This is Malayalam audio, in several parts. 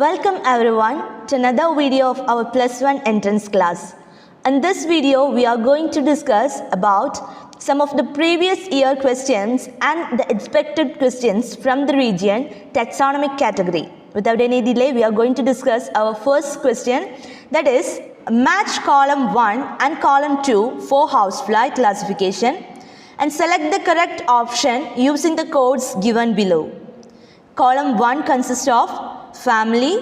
Welcome everyone to another video of our plus 1 entrance class. In this video we are going to discuss about some of the previous year questions and the expected questions from the region taxonomic category. Without any delay we are going to discuss our first question, that is match column 1 and column 2 for housefly classification and select the correct option using the codes given below. Column 1 consists of family,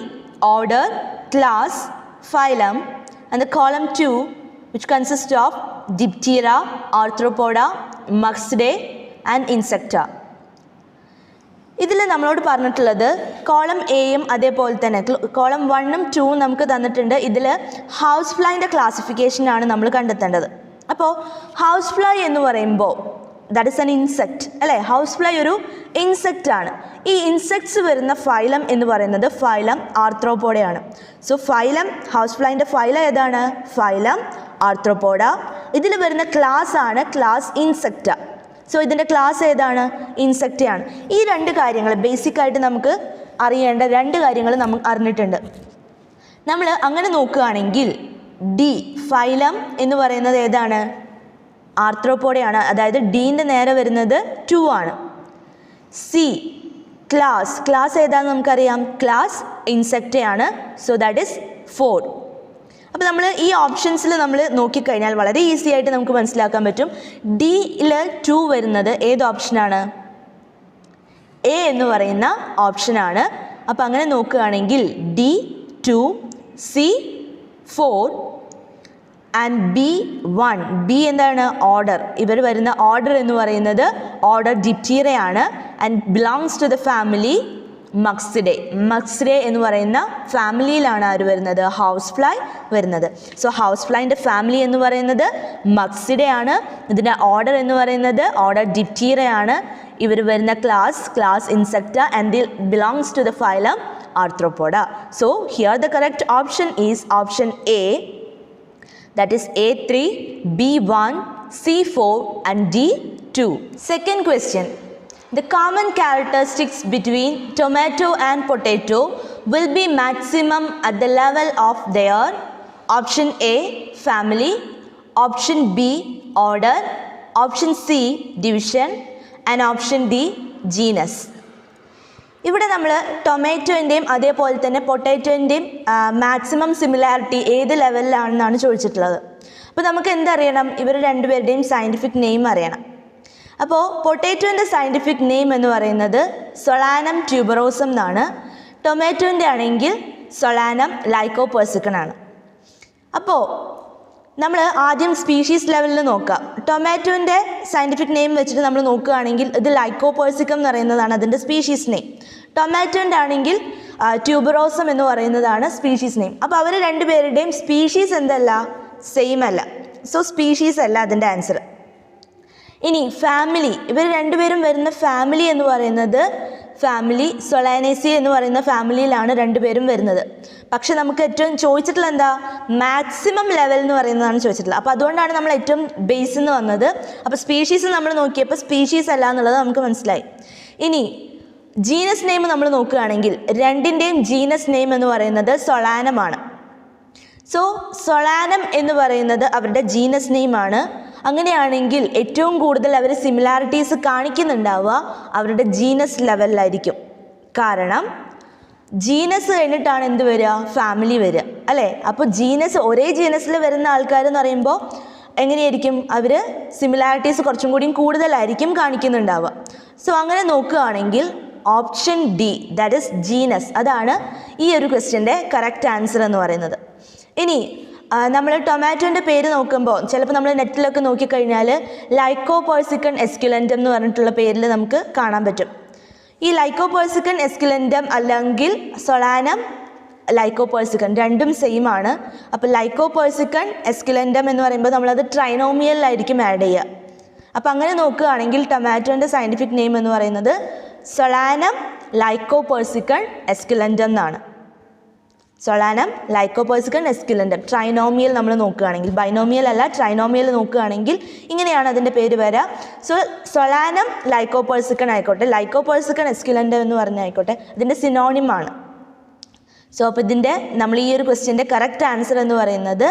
order, class, phylum, and the column 2 which consists of Diptera, Arthropoda, Muxidae and Insecta. ഇതിൽ നമ്മളോട് പറഞ്ഞിട്ടുള്ളത് കോളം എയും അതേപോലെ തന്നെ കോളം 1ഉം 2ഉം നമുക്ക് തന്നിട്ടുണ്ട്. ഇതിൽ ഹൗസ് ഫ്ലൈൻ്റെ ക്ലാസിഫിക്കേഷനാണ് നമ്മൾ കണ്ടെത്തേണ്ടത്. അപ്പോൾ ഹൗസ് ഫ്ലൈ എന്ന് പറയുമ്പോൾ ദാറ്റ് ഇസ് ആൻ ഇൻസെക്റ്റ് അല്ലേ. ഹൗസ് ഫ്ലൈ ഒരു ഇൻസെക്റ്റ് ആണ്. ഈ ഇൻസെക്ട്സ് വരുന്ന ഫൈലം എന്ന് പറയുന്നത് ഫൈലം ആർത്രോപോഡയാണ്. സോ ഫൈലം ഹൗസ് ഫ്ലൈൻ്റെ ഫൈലം ഏതാണ്? Phylum Arthropoda. ഇതിൽ വരുന്ന ക്ലാസ് ആണ് ക്ലാസ് ഇൻസെക്റ്റ. സോ ഇതിൻ്റെ ക്ലാസ് ഏതാണ്? ഇൻസെക്റ്റയാണ്. ഈ രണ്ട് കാര്യങ്ങൾ ബേസിക്കായിട്ട് നമുക്ക് അറിയേണ്ട രണ്ട് കാര്യങ്ങൾ നമ്മൾ അറിഞ്ഞിട്ടുണ്ട്. നമ്മൾ അങ്ങനെ നോക്കുകയാണെങ്കിൽ ഡി ഫൈലം എന്ന് പറയുന്നത് ഏതാണ്? ആർത്രോപോഡയാണ്. അതായത് ഡീൻ്റെ നേരെ വരുന്നത് 2 ആണ്. സി ക്ലാസ് ഏതാണെന്ന് നമുക്കറിയാം, ക്ലാസ് ഇൻസെക്റ്റയാണ്. So that is 4. അപ്പോൾ നമ്മൾ ഈ ഓപ്ഷൻസിൽ നമ്മൾ നോക്കിക്കഴിഞ്ഞാൽ വളരെ ഈസി ആയിട്ട് നമുക്ക് മനസ്സിലാക്കാൻ പറ്റും. ഡിയിൽ 2 വരുന്നത് ഏത് ഓപ്ഷനാണ്? എ എന്ന് പറയുന്ന ഓപ്ഷനാണ്. അപ്പോൾ അങ്ങനെ നോക്കുകയാണെങ്കിൽ D 2, C 4 and B 1. B എന്താണ്? ഓർഡർ. ഇവർ വരുന്ന ഓർഡർ എന്ന് പറയുന്നത് ഓർഡർ ഡിപ്റ്റീറയാണ് and belongs to the family Muscidae. Muscidae എന്ന് പറയുന്ന ഫാമിലിയിലാണ് ആര് വരുന്നത്? ഹൗസ് ഫ്ലൈ വരുന്നത്. സോ ഹൗസ് ഫ്ലൈൻ്റെ ഫാമിലി എന്ന് പറയുന്നത് മക്സിഡേ ആണ്. ഇതിൻ്റെ ഓർഡർ എന്ന് പറയുന്നത് ഓർഡർ ഡിപ്റ്റീറയാണ്. ഇവർ വരുന്ന class Insecta and the belongs to the phylum Arthropoda. So here the correct option is option A, that is A3, B1, C4 and D2. Second question. The common characteristics between tomato and potato will be maximum at the level of their option A family, option B order, option C division and option D genus. ഇവിടെ നമ്മൾ ടൊമാറ്റോൻ്റെയും അതേപോലെ തന്നെ പൊട്ടാറ്റോൻ്റെയും മാക്സിമം സിമിലാരിറ്റി ഏത് ലെവലിലാണെന്നാണ് ചോദിച്ചിട്ടുള്ളത്. അപ്പോൾ നമുക്ക് എന്തറിയണം? ഇവർ രണ്ടുപേരുടെയും സയൻറ്റിഫിക് നെയിം അറിയണം. അപ്പോൾ പൊട്ടാറ്റോൻ്റെ സയൻറ്റിഫിക് നെയിം എന്ന് പറയുന്നത് സൊളാനം ട്യൂബറോസം എന്നാണ്. ടൊമാറ്റോൻ്റെ ആണെങ്കിൽ സൊളാനം ലൈക്കോപെർസിക്കൺ ആണ്. അപ്പോൾ നമ്മൾ ആദ്യം സ്പീഷീസ് ലെവലിൽ നോക്കാം. ടൊമാറ്റോൻ്റെ സയൻറ്റിഫിക് നെയിം വെച്ചിട്ട് നമ്മൾ നോക്കുകയാണെങ്കിൽ ഇത് ലൈക്കോപെർസിക്കം എന്ന് പറയുന്നതാണ് അതിൻ്റെ സ്പീഷീസ് നെയിം. ടൊമാറ്റോൻ്റെ ആണെങ്കിൽ ട്യൂബറോസം എന്ന് പറയുന്നതാണ് സ്പീഷീസ് നെയിം. അപ്പോൾ അവർ രണ്ടുപേരുടെയും സ്പീഷീസ് എന്തല്ല? സെയിം അല്ല. സോ സ്പീഷീസ് അല്ല അതിൻ്റെ ആൻസർ. ഇനി ഫാമിലി, ഇവർ രണ്ടുപേരും വരുന്ന ഫാമിലി എന്ന് പറയുന്നത് ഫാമിലി സൊളാനേസി എന്ന് പറയുന്ന ഫാമിലിയിലാണ് രണ്ടുപേരും വരുന്നത്. പക്ഷെ നമുക്ക് ഏറ്റവും ചോദിച്ചിട്ടുള്ള എന്താ? മാക്സിമം ലെവൽ എന്ന് പറയുന്നതാണ് ചോദിച്ചിട്ടുള്ളത്. അപ്പോൾ അതുകൊണ്ടാണ് നമ്മൾ ഏറ്റവും ബേസ് എന്ന് വന്നത്. അപ്പോൾ സ്പീഷീസ് നമ്മൾ നോക്കിയപ്പോൾ സ്പീഷീസ് അല്ല എന്നുള്ളത് നമുക്ക് മനസ്സിലായി. ഇനി ജീനസ് നെയിം നമ്മൾ നോക്കുകയാണെങ്കിൽ രണ്ടിൻ്റെയും ജീനസ് നെയിം എന്ന് പറയുന്നത് സൊളാനമാണ്. സോ സൊളാനം എന്ന് പറയുന്നത് അവരുടെ ജീനസ് നെയിമാണ്. അങ്ങനെയാണെങ്കിൽ ഏറ്റവും കൂടുതൽ അവർ സിമിലാരിറ്റീസ് കാണിക്കുന്നുണ്ടാവുക അവരുടെ ജീനസ് ലെവലിലായിരിക്കും. കാരണം ജീനസ് കഴിഞ്ഞിട്ടാണ് എന്ത് വരിക? ഫാമിലി വരിക അല്ലേ. അപ്പോൾ ജീനസ് ഒരേ ജീനസിൽ വരുന്ന ആൾക്കാരെന്ന് പറയുമ്പോൾ എങ്ങനെയായിരിക്കും? അവർ സിമിലാരിറ്റീസ് കുറച്ചും കൂടിയും കൂടുതലായിരിക്കും കാണിക്കുന്നുണ്ടാവുക. സോ അങ്ങനെ നോക്കുകയാണെങ്കിൽ option D that is genus, അതാണ് ഈ ഒരു ക്വസ്റ്റ്യൻ്റെ കറക്റ്റ് ആൻസർ എന്ന് പറയുന്നത്. ഇനി നമ്മൾ ടൊമാറ്റോൻ്റെ പേര് നോക്കുമ്പോൾ ചിലപ്പോൾ നമ്മൾ നെറ്റിലൊക്കെ നോക്കിക്കഴിഞ്ഞാൽ ലൈക്കോപെർസിക്കൺ എസ്ക്യുലൻറ്റം എന്ന് പറഞ്ഞിട്ടുള്ള പേരിൽ നമുക്ക് കാണാൻ പറ്റും. ഈ ലൈക്കോപെർസിക്കൺ എസ്ക്യുലൻറ്റം അല്ലെങ്കിൽ സൊളാനം ലൈക്കോപെർസിക്കൺ രണ്ടും സെയിം ആണ്. അപ്പോൾ ലൈക്കോപെർസിക്കൺ എസ്ക്യുലൻറ്റം എന്ന് പറയുമ്പോൾ നമ്മളത് ട്രൈനോമിയലിലായിരിക്കും ആഡ് ചെയ്യുക. അപ്പോൾ അങ്ങനെ നോക്കുകയാണെങ്കിൽ ടൊമാറ്റോൻ്റെ സയൻറ്റിഫിക് നെയിം എന്ന് പറയുന്നത് സൊളാനം ലൈക്കോപെർസിക്കൺ എസ്ക്യുലൻറ്റം എന്നാണ്. സൊളാനം ലൈക്കോപെർസിക്കൺ എസ്ക്യുലൻറ്റം ട്രൈനോമിയൽ നമ്മൾ നോക്കുകയാണെങ്കിൽ, ബൈനോമിയൽ അല്ല ട്രൈനോമിയൽ നോക്കുകയാണെങ്കിൽ ഇങ്ങനെയാണ് അതിൻ്റെ പേര് വരിക. സോ സൊളാനം ലൈക്കോപെർസിക്കൺ ആയിക്കോട്ടെ, ലൈക്കോപെർസിക്കൺ എസ്ക്യുലൻറ്റം എന്ന് പറഞ്ഞാൽ ആയിക്കോട്ടെ, ഇതിൻ്റെ സിനോണിമാണ്. സോ അപ്പോൾ ഇതിൻ്റെ നമ്മൾ ഈ ഒരു ക്വസ്റ്റ്യൻ്റെ കറക്റ്റ് ആൻസർ എന്ന് പറയുന്നത്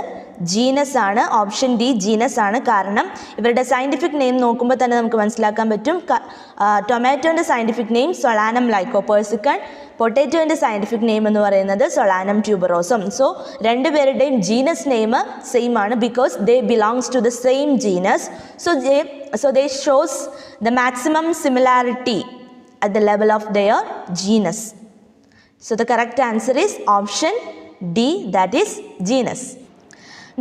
ജീനസ് ആണ്. ഓപ്ഷൻ ഡി ജീനസ് ആണ്. കാരണം ഇവരുടെ സയൻറ്റിഫിക് നെയിം നോക്കുമ്പോൾ തന്നെ നമുക്ക് മനസ്സിലാക്കാൻ പറ്റും. ടൊമാറ്റോൻ്റെ സയൻറ്റിഫിക് നെയിം സൊളാനം ലൈക്കോപേഴ്സിക്കൺ, പൊട്ടാറ്റോൻ്റെ സയൻറ്റിഫിക് നെയിം എന്ന് പറയുന്നത് സൊളാനം ട്യൂബറോസം. സോ രണ്ടുപേരുടെയും ജീനസ് നെയിം സെയിം ആണ് because they belongs to the same genus. So they shows the maximum similarity at the level of their genus. So the correct answer is option D, that is genus.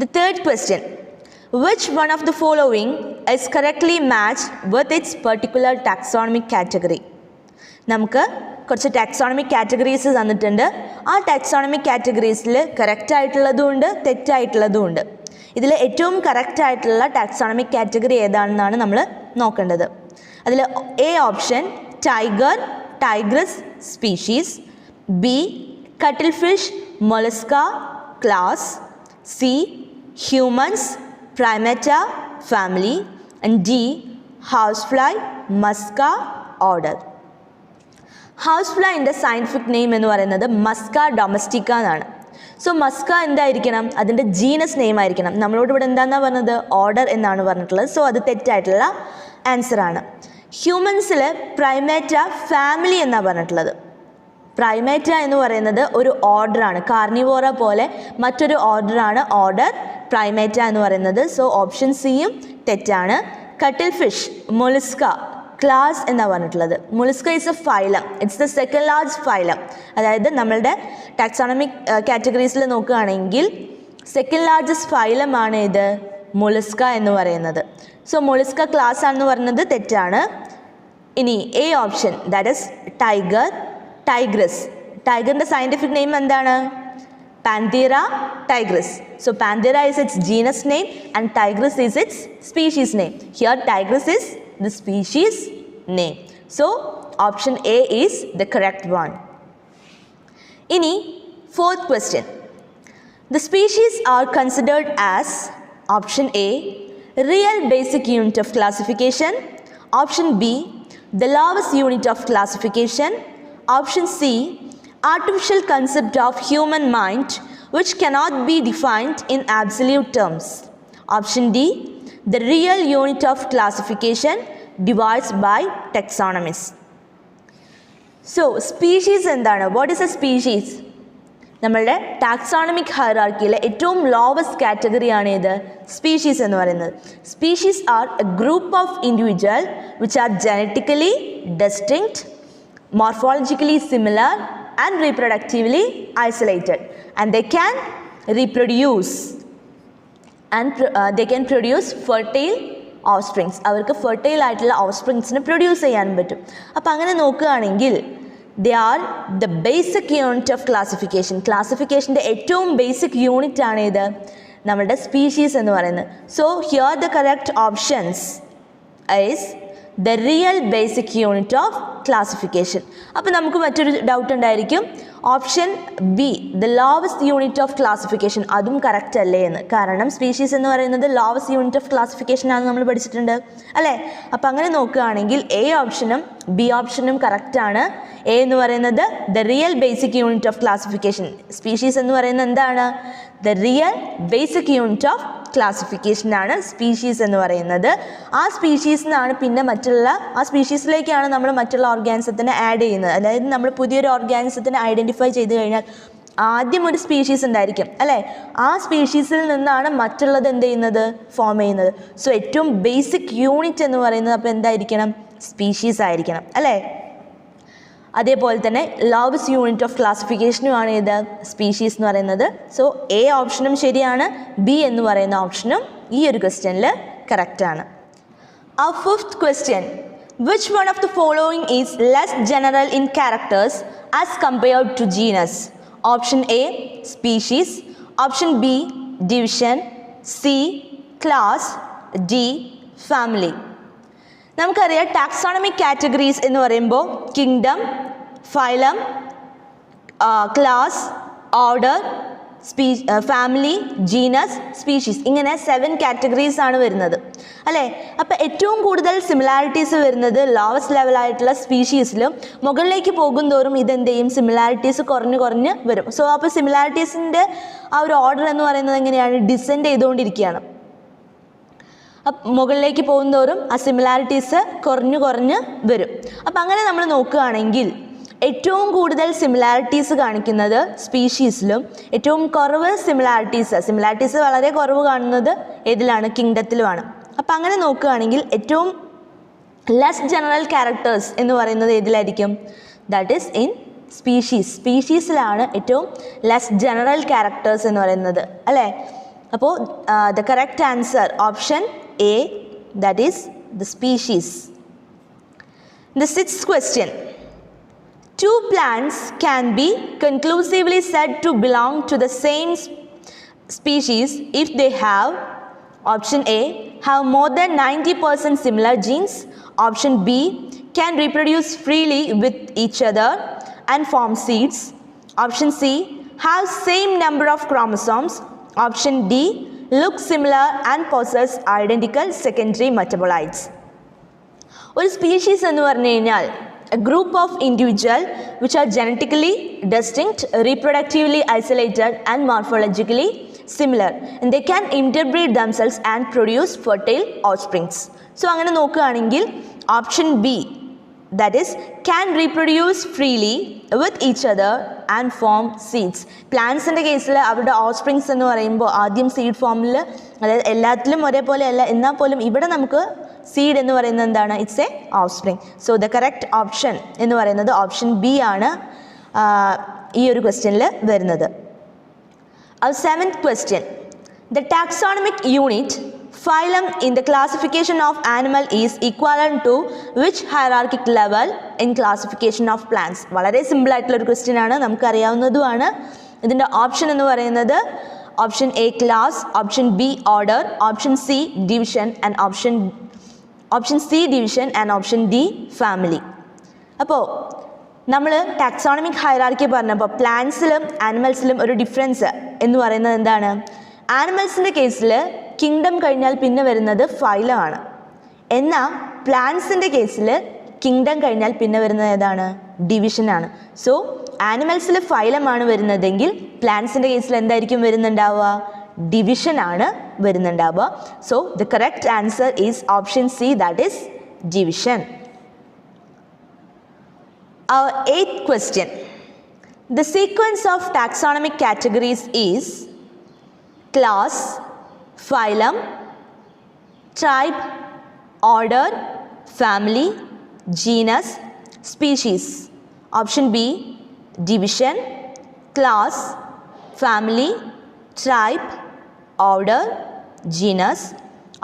The third question, which one of the following is correctly matched with its particular taxonomic category? നമുക്ക് കുറച്ച് ടാക്സോണമിക് കാറ്റഗറീസ് തന്നിട്ടുണ്ട്. ആ ടാക്സോണമിക് കാറ്റഗറീസിൽ കറക്റ്റ് ആയിട്ടുള്ളതും ഉണ്ട്, തെറ്റായിട്ടുള്ളതും ഉണ്ട്. ഇതിൽ ഏറ്റവും കറക്റ്റ് ആയിട്ടുള്ള ടാക്സോണമിക് കാറ്റഗറി ഏതാണെന്നാണ് നമ്മൾ നോക്കേണ്ടത്. അതിൽ A option tiger, tigress species, B cuttlefish mollusca class, C humans primata family, and D housefly musca order. ഹൗസ്ഫ്ലൈൻ്റെ സയൻറ്റിഫിക് നെയിം എന്ന് പറയുന്നത് മസ്ക ഡൊമസ്റ്റിക്ക എന്നാണ്. സോ മസ്ക എന്തായിരിക്കണം? അതിൻ്റെ ജീനസ് നെയിം ആയിരിക്കണം. നമ്മളോട് ഇവിടെ എന്താണെന്നാണ് പറഞ്ഞത്? ഓർഡർ എന്നാണ് പറഞ്ഞിട്ടുള്ളത്. സോ അത് തെറ്റായിട്ടുള്ള ആൻസറാണ്. ഹ്യൂമൻസിൽ പ്രൈമേറ്റ ഫാമിലി എന്നാണ് പറഞ്ഞിട്ടുള്ളത്. പ്രൈമേറ്റ എന്ന് പറയുന്നത് ഒരു ഓർഡറാണ്. കാർണിവോറ പോലെ മറ്റൊരു ഓർഡറാണ് ഓർഡർ പ്രൈമേറ്റ എന്ന് പറയുന്നത്. സോ ഓപ്ഷൻ സിയും തെറ്റാണ്. കട്ടിൽ ഫിഷ് മൊളിസ്ക ക്ലാസ് എന്നാണ് പറഞ്ഞിട്ടുള്ളത്. Mollusca is a phylum. It's the second large phylum. അതായത് നമ്മളുടെ ടാക്സോണമിക് കാറ്റഗറീസിൽ നോക്കുകയാണെങ്കിൽ സെക്കൻഡ് ലാർജസ്റ്റ് ഫൈലമാണ് ഇത് മൊളിസ്ക എന്ന് പറയുന്നത്. സോ മൊളിസ്ക ക്ലാസ് ആണെന്ന് പറയുന്നത് തെറ്റാണ്. ഇനി A option that is tiger, tigris. ടൈഗറിൻ്റെ സയൻറ്റിഫിക് നെയിം എന്താണ്? Panthera tigris. So Panthera is its genus name and tigris is its species name. Here tigris is the species name. So option A is the correct one. Ini fourth question. The species are considered as option A real basic unit of classification, option B the lowest unit of classification, option C artificial concept of human mind which cannot be defined in absolute terms, option D the real unit of classification devised by taxonomists. So species എന്താണ്? What is a species? നമ്മളുടെ ടാക്സോണമിക് ഹയറാർക്കിയിലെ ഏറ്റവും ലോവസ്റ്റ് കാറ്റഗറിയാണ് ഇത് സ്പീഷീസ് എന്ന് പറയുന്നത്. Species are a group of individual which are genetically distinct, morphologically similar and reproductively isolated and they can reproduce and they can produce fertile offsprings. അവർക്ക് ഫെർട്ടൈൽ ആയിട്ടുള്ള ഓഫ്സ്പ്രിങ്സിനെ പ്രൊഡ്യൂസ് ചെയ്യാൻ പറ്റും. അപ്പോൾ അങ്ങനെ നോക്കുകയാണെങ്കിൽ they are the basic unit of classification. ക്ലാസിഫിക്കേഷൻ്റെ ഏറ്റവും ബേസിക് യൂണിറ്റ് ആണ് ഇത് നമ്മുടെ സ്പീഷീസ് എന്ന് പറയുന്നത്. So here the correct options is the real basic unit of classification. അപ്പോൾ നമുക്ക് മറ്റൊരു ഡൗട്ട് ഉണ്ടായിരിക്കും, option B the lowest unit of classification അതും കറക്റ്റ് അല്ലേ എന്ന്. കാരണം സ്പീഷീസ് എന്ന് പറയുന്നത് ലോവസ്റ്റ് യൂണിറ്റ് ഓഫ് ക്ലാസിഫിക്കേഷൻ ആണെന്ന് നമ്മൾ പഠിച്ചിട്ടുണ്ട് അല്ലേ. അപ്പോൾ അങ്ങനെ നോക്കുകയാണെങ്കിൽ എ ഓപ്ഷനും ബി ഓപ്ഷനും കറക്റ്റാണ്. എ എന്ന് പറയുന്നത് the real basic unit of classification. Species എന്ന് പറയുന്നത് എന്താണ്? The real basic unit of ക്ലാസിഫിക്കേഷനാണ് സ്പീഷീസ് എന്ന് പറയുന്നത്. ആ സ്പീഷീസിനാണ് പിന്നെ ആ സ്പീഷീസിലേക്കാണ് നമ്മൾ മറ്റുള്ള ഓർഗാനിസത്തിനെ ആഡ് ചെയ്യുന്നത്. അതായത് നമ്മൾ പുതിയൊരു ഓർഗാനിസത്തിനെ ഐഡൻറ്റിഫൈ ചെയ്ത് കഴിഞ്ഞാൽ ആദ്യം ഒരു സ്പീഷീസ് ഉണ്ടായിരിക്കും അല്ലേ. ആ സ്പീഷീസിൽ നിന്നാണ് മറ്റുള്ളത് എന്ത് ചെയ്യുന്നത്? ഫോം ചെയ്യുന്നത്. സോ ഏറ്റവും ബേസിക് യൂണിറ്റ് എന്ന് പറയുന്നത് അപ്പോൾ എന്തായിരിക്കണം? സ്പീഷീസ് ആയിരിക്കണം അല്ലേ. അതേപോലെ തന്നെ ലോവസ്റ്റ് യൂണിറ്റ് ഓഫ് ക്ലാസിഫിക്കേഷനുമാണ് ഇത് സ്പീഷീസ് എന്ന് പറയുന്നത്. സോ എ ഓപ്ഷനും ശരിയാണ്, ബി എന്ന് പറയുന്ന ഓപ്ഷനും ഈ ഒരു ക്വസ്റ്റ്യനിൽ കറക്റ്റാണ്. Our fifth question, which one of the following is less general in characters as compared to genus? Option A species, option B division, C class, D family. നമുക്കറിയാം ടാക്സോണമിക് കാറ്റഗറീസ് എന്ന് പറയുമ്പോൾ kingdom, phylum, class, order, family, genus, species, ഇങ്ങനെ 7 കാറ്റഗറീസ് ആണ് വരുന്നത് അല്ലേ. അപ്പോൾ ഏറ്റവും കൂടുതൽ സിമിലാരിറ്റീസ് വരുന്നത് ലോവസ്റ്റ് ലെവലായിട്ടുള്ള സ്പീഷീസിലും, മുകളിലേക്ക് പോകുന്തോറും ഇതെന്ത് ചെയ്യും, സിമിലാരിറ്റീസ് കുറഞ്ഞ് കുറഞ്ഞ് വരും. സോ അപ്പോൾ സിമിലാരിറ്റീസിൻ്റെ ആ ഒരു ഓർഡർ എന്ന് പറയുന്നത് എങ്ങനെയാണ്, ഡിസെൻഡ് ചെയ്തുകൊണ്ടിരിക്കുകയാണ്. മുകളിലേക്ക് പോകുന്തോറും ആ സിമിലാരിറ്റീസ് കുറഞ്ഞ് കുറഞ്ഞ് വരും. അപ്പം അങ്ങനെ നമ്മൾ നോക്കുകയാണെങ്കിൽ ഏറ്റവും കൂടുതൽ സിമിലാരിറ്റീസ് കാണിക്കുന്നത് സ്പീഷീസിലും, ഏറ്റവും കുറവ് സിമിലാരിറ്റീസ് വളരെ കുറവ് കാണുന്നത് ഏതിലാണ്, കിങ്ഡത്തിലുമാണ്. അപ്പം അങ്ങനെ നോക്കുകയാണെങ്കിൽ ഏറ്റവും ലെസ് ജനറൽ ക്യാരക്ടേഴ്സ് എന്ന് പറയുന്നത് ഏതിലായിരിക്കും, ദാറ്റ് ഈസ് ഇൻ സ്പീഷീസിലാണ് ഏറ്റവും ലെസ് ജനറൽ ക്യാരക്ടേഴ്സ് എന്ന് പറയുന്നത് അല്ലേ. അപ്പോൾ the correct answer option A, that is the species. The 6th question. 2 plants can be conclusively said to belong to the same species if they have, option A, have more than 90% similar genes, option B, can reproduce freely with each other and form seeds, option C, have same number of chromosomes, option D, look similar and possess identical secondary metabolites. ഒരു സ്പീഷീസ് എന്ന് പറഞ്ഞു കഴിഞ്ഞാൽ a group of individual which are genetically distinct, reproductively isolated and morphologically similar, and they can interbreed themselves and produce fertile offsprings. So അങ്ങനെ നോക്കുകയാണെങ്കിൽ option B, that is can reproduce freely with each other and form seeds. പ്ലാന്റ്സിൻ്റെ കേസിൽ അവരുടെ ഓഫ്സ്പ്രിങ്സ് എന്ന് പറയുമ്പോൾ ആദ്യം സീഡ് ഫോമിൽ, അതായത് എല്ലാത്തിലും ഒരേപോലെ അല്ല, എന്നാൽ പോലും ഇവിടെ നമുക്ക് സീഡ് എന്ന് പറയുന്നത് എന്താണ്, it's A offspring. So the correct option എന്ന് പറയുന്നത് ഓപ്ഷൻ ബി ആണ് ഈ ഒരു ക്വസ്റ്റ്യനിൽ വരുന്നത്. Our 7th question. The taxonomic unit phylum in the classification of animal is equivalent to which hierarchical level in classification of plants? വളരെ സിമ്പിൾ ആയിട്ടുള്ള ഒരു ക്വസ്റ്റ്യൻ ആണ്, നമുക്കറിയാവുന്നതുമാണ്. ഇതിൻ്റെ ഓപ്ഷൻ എന്ന് പറയുന്നത് option A class, option B order, option C division and option C division and option D family. അപ്പോൾ നമ്മൾ ടാക്സോണമിക് ഹൈറാർക്കി പറഞ്ഞപ്പോൾ പ്ലാന്റ്സിലും ആനിമൽസിലും ഒരു ഡിഫറൻസ് എന്ന് പറയുന്നത് എന്താണ്, ആനിമൽസിൻ്റെ കേസിൽ കിങ്ഡം കഴിഞ്ഞാൽ പിന്നെ വരുന്നത് ഫൈലമാണ്, എന്നാൽ പ്ലാന്റ്സിൻ്റെ കേസിൽ കിങ്ഡം കഴിഞ്ഞാൽ പിന്നെ വരുന്നത് ഏതാണ്, ഡിവിഷനാണ്. സോ ആനിമൽസിൽ ഫൈലമാണ് വരുന്നതെങ്കിൽ പ്ലാന്റ്സിൻ്റെ കേസിൽ എന്തായിരിക്കും വരുന്നുണ്ടാവുക, ഡിവിഷനാണ് വരുന്നുണ്ടാവുക. So the correct answer is option C, that is division. Our 8th question. The sequence of taxonomic categories is class, phylum, tribe, order, family, genus, species. Option B, division, class, family, tribe, order, genus.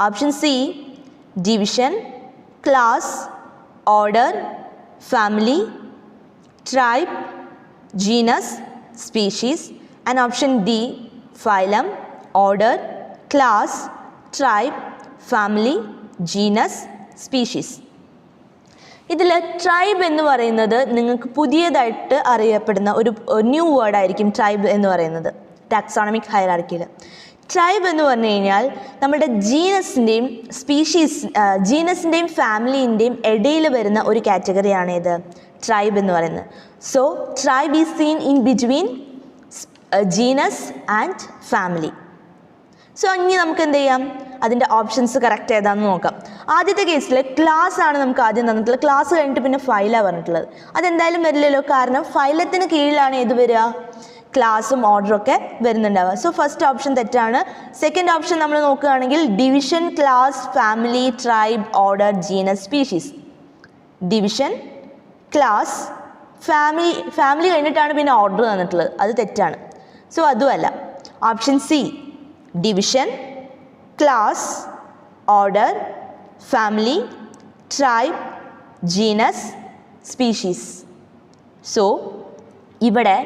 Option C, division, class, order, family, tribe, genus, species, and option D, phylum, order, class, tribe, family, genus, species. ഇതിൽ ട്രൈബ് എന്ന് പറയുന്നത് നിങ്ങൾക്ക് പുതിയതായിട്ട് അറിയപ്പെടുന്ന ഒരു ന്യൂ വേർഡായിരിക്കും ട്രൈബ് എന്ന് പറയുന്നത് ടാക്സോണമിക് ഹൈറാർക്കിയിൽ. ട്രൈബ് എന്ന് പറഞ്ഞു കഴിഞ്ഞാൽ നമ്മുടെ ജീനസിൻ്റെയും ജീനസിൻ്റെയും ഫാമിലീൻ്റെയും ഇടയിൽ വരുന്ന ഒരു കാറ്റഗറിയാണ് ഇത് ട്രൈബ് എന്ന് പറയുന്നത്. So tribe is seen in between genus and family. So ഇനി നമുക്ക് എന്ത് ചെയ്യാം, അതിൻ്റെ ഓപ്ഷൻസ് കറക്റ്റ് ഏതാണെന്ന് നോക്കാം. ആദ്യത്തെ കേസിൽ ക്ലാസ് ആണ് നമുക്ക് ആദ്യം തന്നിട്ടുള്ളത്, ക്ലാസ് കഴിഞ്ഞിട്ട് പിന്നെ ഫൈലാണ് പറഞ്ഞിട്ടുള്ളത്. അതെന്തായാലും വരില്ലല്ലോ, കാരണം ഫൈലത്തിന് കീഴിലാണ് ഏത് വരിക, ക്ലാസ്സും ഓർഡറും ഒക്കെ വരുന്നുണ്ടാവുക. സോ ഫസ്റ്റ് ഓപ്ഷൻ തെറ്റാണ്. സെക്കൻഡ് ഓപ്ഷൻ നമ്മൾ നോക്കുകയാണെങ്കിൽ division, class, family, tribe, order, genus, species. Division, class, family കഴിഞ്ഞിട്ടാണ് പിന്നെ ഓർഡർ തന്നിട്ടുള്ളത്, അത് തെറ്റാണ്. സോ അതുമല്ല. Option C, division, class, order, family, tribe, genus, species. So ഇവിടെ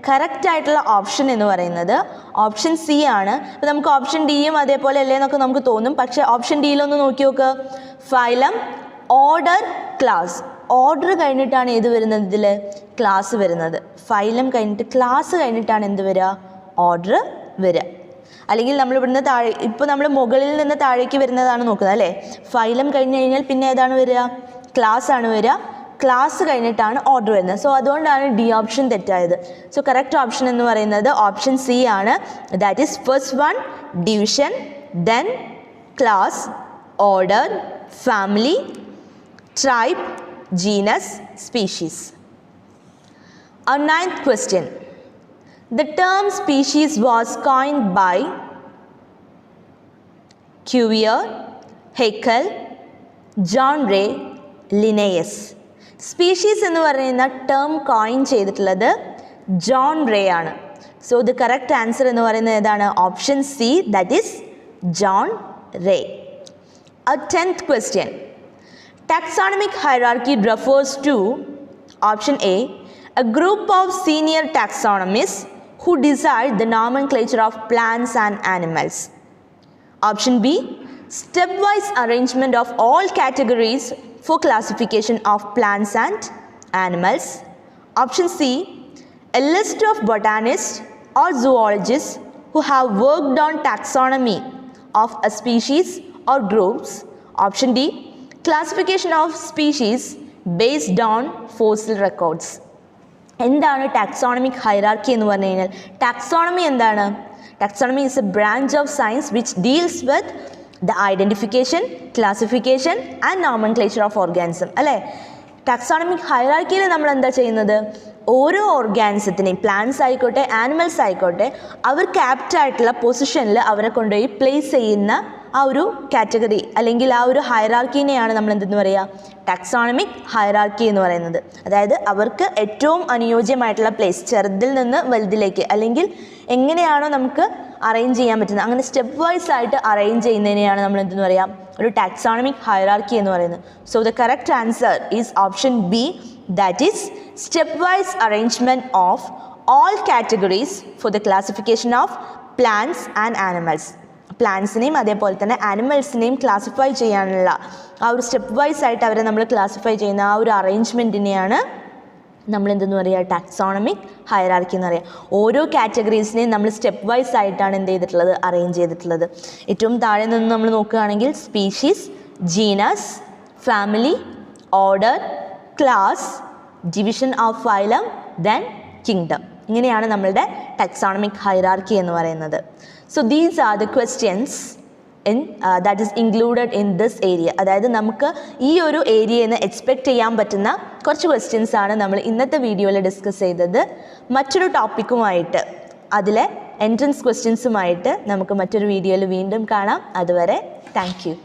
കറക്റ്റായിട്ടുള്ള ഓപ്ഷൻ എന്ന് പറയുന്നത് ഓപ്ഷൻ സി ആണ്. അപ്പോൾ നമുക്ക് ഓപ്ഷൻ ഡിയും അതേപോലെ അല്ലേ എന്നൊക്കെ നമുക്ക് തോന്നും, പക്ഷേ ഓപ്ഷൻ ഡിയിലൊന്ന് നോക്കി നോക്കുക. Phylum, order, class. ഓർഡർ കഴിഞ്ഞിട്ടാണ് ഏത് വരുന്നത്, ഇതിൽ ക്ലാസ് വരുന്നത്. ഫൈലം കഴിഞ്ഞിട്ട് ക്ലാസ് കഴിഞ്ഞിട്ടാണ് എന്ത് വരിക, ഓർഡർ വരിക. അല്ലെങ്കിൽ നമ്മൾ ഇവിടുന്ന് താഴെ ഇപ്പോൾ നമ്മൾ മുകളിൽ നിന്ന് താഴേക്ക് വരുന്നതാണ് നോക്കുന്നത് അല്ലേ. ഫൈലം കഴിഞ്ഞ് കഴിഞ്ഞാൽ പിന്നെ ഏതാണ് വരിക? ക്ലാസ് ആണ് വരിക. ക്ലാസ് കഴിഞ്ഞിട്ടാണ് ഓർഡർ വരുന്നത്. സോ അതുകൊണ്ടാണ് ഡി ഓപ്ഷൻ തെറ്റായത്. സോ കറക്റ്റ് ഓപ്ഷൻ എന്ന് പറയുന്നത് ഓപ്ഷൻ സി ആണ്. That is first one division, then class, order, family, tribe, genus, species. Our ninth question. The term species was coined by Cuvier, Haeckel, John Ray, Linnaeus. Species എന്ന് പറയുന്ന ടേം കോയിൻ ചെയ്തിട്ടുള്ളത് ജോൺ റേ ആണ്. സോ ദ കറക്റ്റ് ആൻസർ എന്ന് പറയുന്നത് ഏതാണ്? Option C, that is John Ray. Our 10th question. Taxonomic hierarchy refers to option A, a group of senior taxonomists who decide the nomenclature of plants and animals. Option B, stepwise arrangement of all categories for classification of plants and animals. Option C, a list of botanists or zoologists who have worked on taxonomy of a species or groups. Option D, classification of species based on fossil records. എന്താണ് ടാക്സോണമിക് ഹൈറാർക്കി എന്ന് പറഞ്ഞു കഴിഞ്ഞാൽ? ടാക്സോണമി എന്താണ്? Taxonomy is A branch of science which deals with the identification, classification and nomenclature of organism അല്ലേ. ടാക്സോണമിക് ഹൈറാർക്കിയിൽ നമ്മൾ എന്താ ചെയ്യുന്നത്? ഓരോ ഓർഗാനിസത്തിനെയും, പ്ലാന്റ്സ് ആയിക്കോട്ടെ ആനിമൽസ് ആയിക്കോട്ടെ, അവർക്ക് ആപ്റ്റായിട്ടുള്ള പൊസിഷനിൽ അവരെ കൊണ്ടുപോയി പ്ലേസ് ചെയ്യുന്ന ആ ഒരു കാറ്റഗറി അല്ലെങ്കിൽ ആ ഒരു ഹൈറാർക്കീനെയാണ് നമ്മൾ എന്തെന്ന് പറയുക? ടാക്സോണമിക് ഹൈറാർക്കി എന്ന് പറയുന്നത്. അതായത് അവർക്ക് ഏറ്റവും അനുയോജ്യമായിട്ടുള്ള പ്ലേസ്, ചെറുതിൽ നിന്ന് വലുതിലേക്ക്, അല്ലെങ്കിൽ എങ്ങനെയാണോ നമുക്ക് അറേഞ്ച് ചെയ്യാൻ പറ്റുന്നത് അങ്ങനെ സ്റ്റെപ്പ് വൈസ് ആയിട്ട് അറേഞ്ച് ചെയ്യുന്നതിനെയാണ് നമ്മൾ എന്തെന്ന് പറയാം? ഒരു ടാക്സോണമിക് ഹൈറാർക്കി എന്ന് പറയുന്നത്. So the correct answer is option B, that is step wise arrangement of all categories for the classification of plants and animals. പ്ലാന്റ്സിനെയും അതേപോലെ തന്നെ ആനിമൽസിനെയും ക്ലാസിഫൈ ചെയ്യാനുള്ള ആ ഒരു സ്റ്റെപ്പ് വൈസ് ആയിട്ട് അവരെ നമ്മൾ ക്ലാസിഫൈ ചെയ്യുന്ന ആ ഒരു അറേഞ്ച്മെൻറ്റിനെയാണ് നമ്മൾ എന്തെന്ന് പറയുക? ടാക്സോണമിക് ഹൈറാർക്കി എന്ന് പറയുക. ഓരോ കാറ്റഗറീസിനെയും നമ്മൾ സ്റ്റെപ്പ് വൈസ് ആയിട്ടാണ് എന്ത് ചെയ്തിട്ടുള്ളത്? അറേഞ്ച് ചെയ്തിട്ടുള്ളത്. ഏറ്റവും താഴെ നിന്ന് നമ്മൾ നോക്കുകയാണെങ്കിൽ species, genus, family, order, class, division of phylum, then kingdom. ഇങ്ങനെയാണ് നമ്മളുടെ ടാക്സോണമിക് ഹൈറാർക്കി എന്ന് പറയുന്നത്. So these are the questions that is included in this area. അതായത് നമുക്ക് ഈ ഒരു ഏരിയയിൽ നിന്ന് എക്സ്പെക്റ്റ് ചെയ്യാൻ പറ്റുന്ന കുറച്ച് ക്വസ്റ്റ്യൻസ് ആണ് നമ്മൾ ഇന്നത്തെ വീഡിയോയിൽ ഡിസ്കസ് ചെയ്തത്. മറ്റൊരു ടോപ്പിക്കുമായിട്ട്, അതിലെ എൻട്രൻസ് ക്വസ്റ്റ്യൻസുമായിട്ട് നമുക്ക് മറ്റൊരു വീഡിയോയിൽ വീണ്ടും കാണാം. അതുവരെ താങ്ക് യു.